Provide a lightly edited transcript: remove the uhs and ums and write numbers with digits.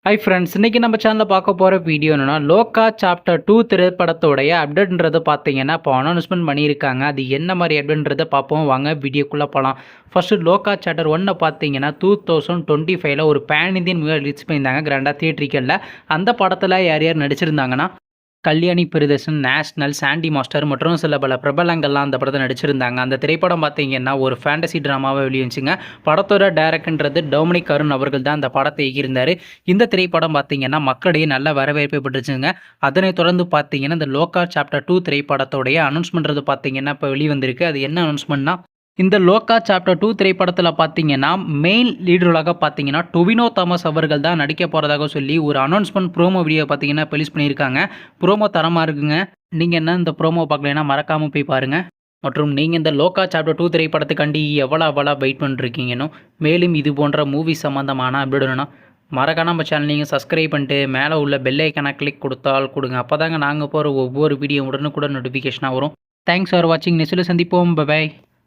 Hi friends, இன்னைக்கு நம்ம சேனலில் பார்க்க போகிற வீடியோ என்னன்னா, லோகா சாப்டர் 2 திரைப்படத்தோடைய அப்டேட்ன்றதை பார்த்தீங்கன்னா இப்போ அனௌன்ஸ்மெண்ட் பண்ணியிருக்காங்க. அது என்ன மாதிரி அப்டேட்ன்றதை பார்ப்போம், வாங்க வீடியோக்குள்ளே போகலாம். ஃபர்ஸ்ட்டு லோகா சாப்டர் 1 பார்த்தீங்கன்னா 2025ல் ஒரு பேன் இந்தியன் மூவியாக ரிலீஸ் பண்ணியிருந்தாங்க கிராண்டாக தியேட்ரிக்கலில். அந்த படத்தில் யார் யார் நடிச்சிருந்தாங்கன்னா, கல்யாணி பிரியதர்ஷன், நேஷ்னல், சாண்டி மாஸ்டர் மற்றும் சில பல பிரபலங்கள்லாம் அந்த படத்தை நடிச்சிருந்தாங்க. அந்த திரைப்படம் பார்த்தீங்கன்னா ஒரு ஃபேண்டசி ட்ராமாவாக வெளிவந்துச்சுங்க. படத்தோட டைரக்டர்ன்றது டொமினிக் அருண் அவர்கள் தான் அந்த படத்தை இயக்கியிருந்தார். இந்த திரைப்படம் பார்த்தீங்கன்னா மக்களிடையே நல்ல வரவேற்பை பெற்றுச்சுங்க. அதனைத் தொடர்ந்து பார்த்தீங்கன்னா இந்த லோகா சாப்டர் 2 திரைப்படத்தோடைய அனௌன்ஸ்மெண்ட்றது பார்த்தீங்கன்னா இப்போ வெளிவந்திருக்கு. அது என்ன அனௌன்ஸ்மெண்ட்னா, இந்த லோகா சாப்டர் 2 திரைப்படத்தில் பார்த்தீங்கன்னா மெயின் லீடராக பார்த்தீங்கன்னா டொவினோ தாமஸ் அவர்கள் தான் நடிக்க போகிறதாக சொல்லி ஒரு அனௌன்ஸ்மெண்ட் ப்ரோமோ வீடியோ பார்த்தீங்கன்னா ரிலீஸ் பண்ணியிருக்காங்க. ப்ரோமோ தரமாக இருக்குங்க. நீங்கள் என்ன இந்த ப்ரோமோ பார்க்கலைன்னா மறக்காமல் போய் பாருங்கள். மற்றும் நீங்கள் இந்த லோகா சாப்டர் 2 திரைப்படத்துக்காண்டி எவ்வளோ வெயிட் பண்ணிருக்கீங்கன்னு, மேலும் இது போன்ற மூவி சம்மந்தமான அப்டேட் வேணும்னா மறக்காம நம்ம சேனல் நீங்கள் சப்ஸ்கிரைப் பண்ணிட்டு மேலே உள்ள பெல் ஐக்கானை கிளிக் கொடுங்க. அப்போ தாங்க நாங்கள் போகிற ஒவ்வொரு வீடியோ உடனுக்குடன் நோட்டிஃபிகேஷனாக வரும். தேங்க்ஸ் ஃபார் வாட்சிங். நெக்ஸ்ட்டில் சந்திப்போம். பை.